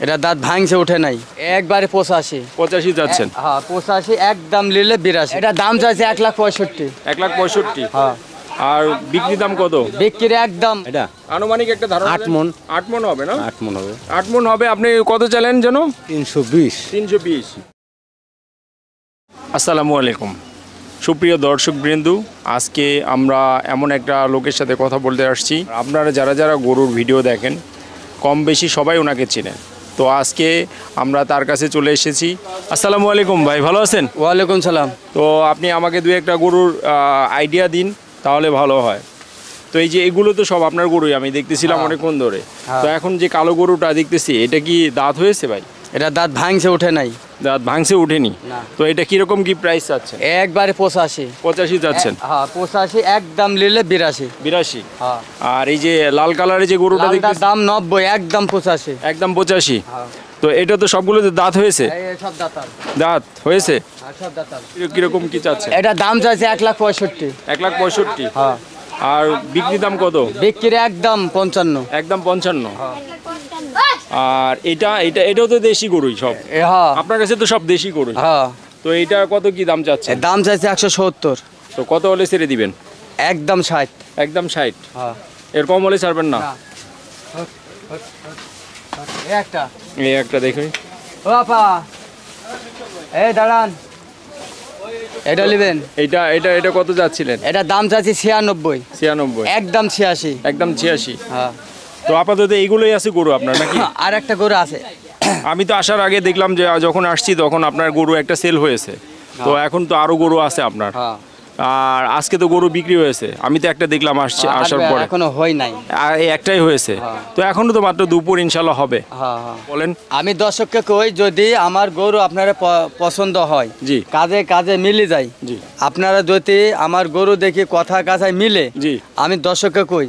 এটা দাঁত ভাঙছে ওঠে নাই, একবারে 85। 85 যাচ্ছেন? হ্যাঁ 85, একদম নিলে 82। এটা দাম চাইছে 1,65,000। 1,65,000। হ্যাঁ। আর বিক্রি দাম কত? বিক্রি একদম এটা আনুমানিক একটা ধারণা 8 মণ। 8 মণ হবে না? 8 মণ হবে। 8 মণ হবে। আপনি কত চাইলেন যেন? 320। 320। আসসালামু আলাইকুম সুপ্রিয় দর্শক বৃন্দু, আজকে আমরা এমন একটা লোকের সাথে কথা বলতে আসছি। আপনারা যারা যারা গরুর ভিডিও দেখেন কম বেশি সবাই ওনাকে চেনেন। তো আজকে আমরা তার কাছে চলে এসেছি। আসসালামু আলাইকুম ভাই, ভালো আছেন? ওয়ালাইকুম সালাম। তো আপনি আমাকে দু একটা গরুর আইডিয়া দিন, তাহলে ভালো হয়। তো এই যে এগুলো তো সব আপনার গরুই, আমি দেখতেছিলাম অনেকক্ষণ ধরে। তো এখন যে কালো গরুটা দেখতেছি, এটা কি দাঁত হয়েছে ভাই? এটা দাঁত ভাঙছে ওঠে নাই। দাঁত ভাঙছে উঠেনি? না। তো এটা কিরকম কি প্রাইস চাচ্ছেন? একবারে 85। 85 যাচ্ছেন? হ্যাঁ 85, একদম নিলে 82। 82। হ্যাঁ। আর এই যে লাল কালারের যে গরুটা লালটার দেখতেছি, দাম 90, একদম 85। একদম 85। হ্যাঁ। তো এটা তো সবগুলোতে দাঁত হয়েছে? এই সব দাঁতাল। দাঁত হয়েছে? হ্যাঁ সব দাঁতাল। কিরকম কি চাচ্ছেন? এটা দাম চাইছে 1,65,000। 1,65,000। হ্যাঁ। আর বিক্রি দাম কত? বিক্রি একদম 55। একদম 55। আর এটাও তো দেশি গরুই সব? হ্যাঁ। আপনার কাছে তো সব দেশি গরু। হ্যাঁ। তো এটা কত কি দাম চাচ্ছেন? দাম চাইছে 170। তো কত হলে ছেড়ে দিবেন? একদম 60। একদম 60? হ্যাঁ। এর কম হলে ছাড়বেন না? একটা এই একটা দেখুন। ও আপা, এই দাঁড়ান, এটা নেবেন। এটা এটা এটা কত যাচ্ছিলেন? এটা দাম চাইছি 96। 96? একদম 86। একদম 86? হ্যাঁ। তো আপাতত এইগুলোই আছে গরু আপনার নাকি? আর একটা গরু আছে। আমি তো আসার আগে দেখলাম যে যখন আসছি তখন আপনার গরু একটা সেল হয়েছে। তো এখন তো আরো গরু আছে আপনার। হ্যাঁ। আর আজকে তো গরু বিক্রি হয়েছে, আমি তো একটা দেখলাম আসার পরে। এখনো হয় নাই। আর এই একটাই হয়েছে। তো এখনো তো মাত্র দুপুর, ইনশাল্লাহ হবে। হ্যাঁ হ্যাঁ। বলেন। আমি দর্শককে কই, যদি আমার গরু আপনারা পছন্দ হয়, জি। কাজে কাজে মিলে যায়, জি। আপনারা যদি আমার গরু দেখি কথা কাজায় মিলে, জি। আমি দর্শককে কই,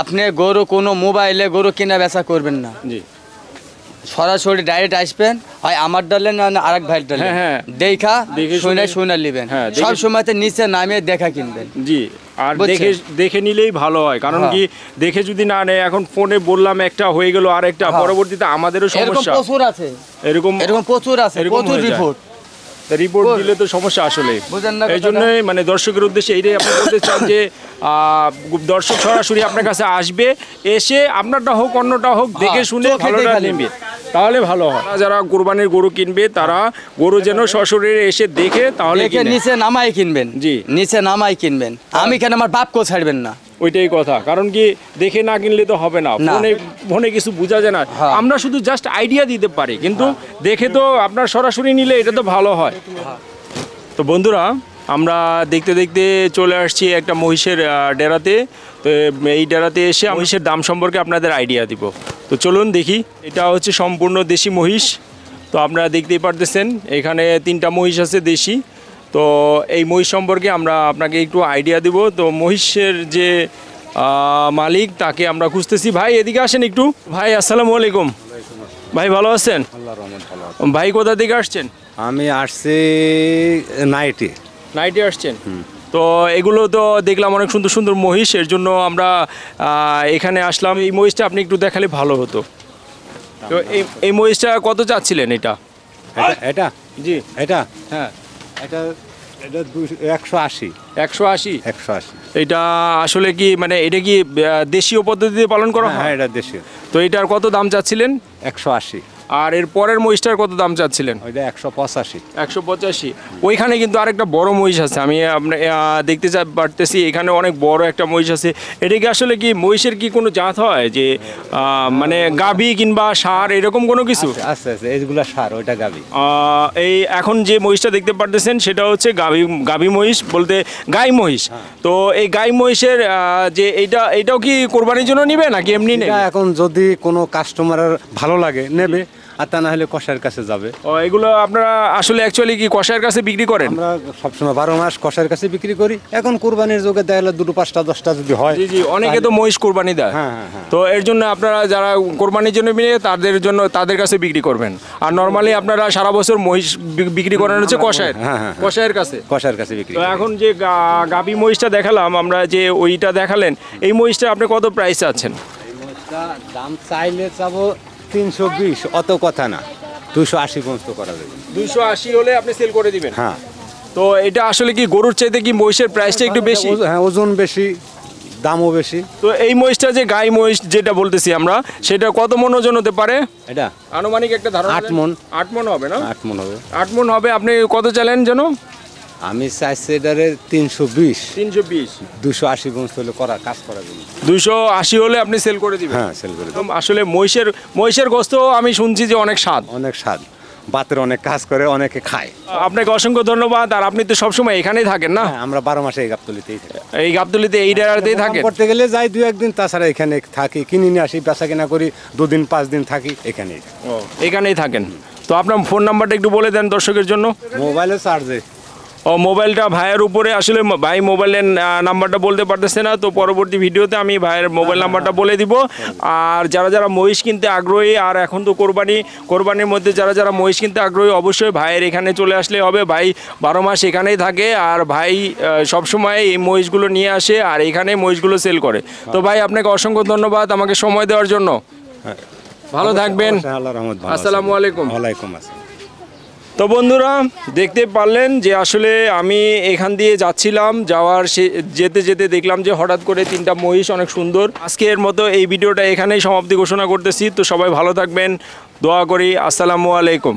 আপনি গরু কোনো মোবাইলে গরু কিনা বেচা করবেন না। জি। সরাসরি ডাইরেক্ট আসবেন, হয় আমার ডালেন না আরেক ভাইয়ের ডালেন। হ্যাঁ, হ্যাঁ। দেখা দেখে শুনে শুনে- শুনে নেবেন। হ্যাঁ, দেখে- সব সময়তে নিচে নামিয়ে দেখা কিনবেন। জি। আর বুঝছেন? দেখে দেখে নিলেই ভালো হয়, কারণ হ্যাঁ। কি দেখে যদি না নেয়, এখন ফোনে বললাম একটা হয়ে গেল আরেকটা, হ্যাঁ। পরবর্তীতে আমাদেরও এরকম সমস্যা। প্রচুর আছে, এরকম এরকম প্রচুর আছে, এরকম প্রচুর হয়ে যায়। রিপোর্ট। রিপোর্ট দিলে তো সমস্যা আসলে। বুঝেন না এই কথাটা? জন্যই মানে দর্শকের উদ্দেশ্যে এইটাই আপনি বলতে চান যে দর্শক সরাসরি আপনার কাছে আসবে, এসে আপনারটা হোক অন্যটা হোক দেখে শুনে চোখে ভালোটা দেখা নেবে, তাহলে ভালো হয়। যারা কোরবানির গরু কিনবে তারা গরু যেন সশরীরে এসে দেখে তাহলে দেখে কিনে। নিচে নামাই কিনবেন। জি। নিচে নামাই কিনবেন। আমি কেন আমার বাপকেও ছাড়বেন না। ওইটাই কথা, কারণ কি দেখে না কিনলে তো হবে না। না। ফোনে ফোনে কিছু বোঝা যায় না। হ্যাঁ। আমরা শুধু জাস্ট আইডিয়া দিতে পারি, কিন্তু দেখে তো আপনার সরাসরি নিলে এটা তো ভালো হয়। তো বন্ধুরা, আমরা দেখতে দেখতে চলে আসছি একটা মহিষের ডেরাতে। তো এই ডেরাতে এসে মহিষের দাম সম্পর্কে আপনাদের আইডিয়া দিব। তো চলুন দেখি। এটা হচ্ছে সম্পূর্ণ দেশি মহিষ। তো আপনারা দেখতেই পারতেছেন এখানে 3টা মহিষ আছে দেশি। তো এই মহিষ সম্পর্কে আমরা আপনাকে একটু আইডিয়া দিব। তো মহিষের যে মালিক, তাকে আমরা খুঁজতেছি। ভাই এদিকে আসেন একটু। ভাই আসসালামু আলাইকুম। ভাই ভালো আছেন? ভাই কোথা থেকে আসছেন? আমি আসছি নাইটে। নাইটে আসছেন? তো এগুলো তো দেখলাম অনেক সুন্দর সুন্দর মহিষ, এর জন্য আমরা এখানে আসলাম। এই মহিষটা আপনি একটু দেখালে ভালো হতো। তো এই মহিষটা কত চাচ্ছিলেন এটা? এটা জি। এটা হ্যাঁ। এটা এটা 180। 180? 180। এটা আসলে কি মানে এটা কি দেশীয় পদ্ধতিতে পালন করা হ্যাঁ, হয়? এটা দেশীয়। তো এটার কত দাম চাচ্ছিলেন? 180। আর এর পরের মহিষটার কত দাম চাচ্ছিলেন? ওইটা 185। 185। ওইখানে কিন্তু আরেকটা বড় মহিষ আছে, আমি আপনার দেখতে পারতেছি এখানে অনেক বড় একটা মহিষ আছে। এটা কি আসলে কি মহিষের কি কোনো জাত হয় যে মানে গাভী কিংবা ষাঁড় এরকম কোনো কিছু? আচ্ছা আচ্ছা, এইগুলা সার, ওইটা গাবি। এই এখন যে মহিষটা দেখতে পারতেছেন সেটা হচ্ছে গাভী মহিষ, বলতে গাই মহিষ। তো এই গাই মহিষের যে এইটাও কি কোরবানির জন্য নিবে নাকি এমনি নেবে? এটা এখন যদি কোনো কাস্টমারের ভালো লাগে নেবে, আর তা না হলে কষার কাছে যাবে। ও, এগুলো আপনারা আসলে অ্যাকচুয়ালি কি কষায়ের কাছে বিক্রি করেন? আমরা সবসময় 12 মাস কষার কাছে বিক্রি করি। এখন কুরবানির যোগে দেয়ালে 2, 5টা, 10টা যদি হয়। জি জি, অনেকে তো মহিষ কোরবানি দেয়। হ্যাঁ, হ্যাঁ, হ্যাঁ। তো এর জন্য আপনারা যারা কোরবানির জন্য নিয়ে তাদের কাছে বিক্রি করবেন। আর নর্মালি আপনারা সারা বছর মহিষ বিক্রি করেন হচ্ছে কষায়ের। হ্যাঁ, হ্যাঁ। কষায়ের কাছে। কষার কাছে বিক্রি তো করি। এখন যে গাভী মহিষটা দেখালাম আমরা, যে ওইটা দেখালেন, এই মহিষটা আপনি কত প্রাইস আছেন? এই মহিষটা দাম চাইলে চাবো 320 অত কথা না, 280 পর্যন্ত করা যাবে। 280 হলে আপনি সেল করে দিবেন। হ্যাঁ তো এটা আসলে কি গরুর চাইতে কি মহিষের প্রাইসটা একটু বেশি? হ্যাঁ, ওজন বেশি, দামও বেশি। তো এই মহিষটা যে গাই মহিষ যেটা বলতেছি আমরা, সেটা কত মন ওজন হতে পারে? এটা আনুমানিক একটা ধারণা 8 মণ। 8 মন হবে না? 8 মণ হবে। 8 মন হবে। আপনি কত চাইলেন যেন? আমি চাইছি এটারে 320, 320। 280 পর্যন্ত হলে কাজ করা যাবে। 280 হলে আপনি সেল করে দিবেন। হ্যাঁ, সেল করে দেব। একদম আসলে মহিষের গোস্ত আমি শুনছি যে অনেক স্বাদ। অনেক স্বাদ, বাতের অনেক কাজ করে, অনেকে খায়। আপনাকে অসংখ্য ধন্যবাদ। আর আপনি তো সবসময় এখানেই থাকেন না? হ্যাঁ, আমরা 12 মাসে এই গাবতলিতেই থাকি। এই গাবতলিতে এই ডেরাতেই থাকেন? করতে গেলে যাই 2-1 দিন, তাছাড়া এখানে থাকি, কিনে নিয়ে আসি, বেচা কিনা করি, 2 দিন 5 দিন থাকি এখানেই। এখানেই থাকেন। তো আপনার ফোন নাম্বারটা একটু বলে দেন দর্শকের জন্য। মোবাইলে চার্জে। ও, মোবাইলটা ভাইয়ের উপরে, আসলে ভাই মোবাইলের নাম্বারটা বলতে পারতেছে না, তো পরবর্তী ভিডিওতে আমি ভাইয়ের মোবাইল নাম্বারটা বলে দিব। আর যারা মহিষ কিনতে আগ্রহী, আর এখন তো কোরবানির মধ্যে যারা মহিষ কিনতে আগ্রহী, অবশ্যই ভাইয়ের এখানে চলে আসলে হবে। ভাই 12 মাস এখানেই থাকে, আর ভাই সবসময় এই মহিষগুলো নিয়ে আসে আর এখানে মহিষগুলো সেল করে। তো ভাই আপনাকে অসংখ্য ধন্যবাদ আমাকে সময় দেওয়ার জন্য। ভালো থাকবেন। আসসালামু আলাইকুম। ওয়ালাইকুম আসসালাম। তো বন্ধুরা, দেখতে পারলেন যে আসলে আমি এখান দিয়ে যাচ্ছিলাম, যেতে যেতে দেখলাম যে হঠাৎ করে 3টা মহিষ অনেক সুন্দর। আজকের মতো এই ভিডিওটা এখানেই সমাপ্তি ঘোষণা করতেছি। তো সবাই ভালো থাকবেন, দোয়া করি। আসসালামু আলাইকুম।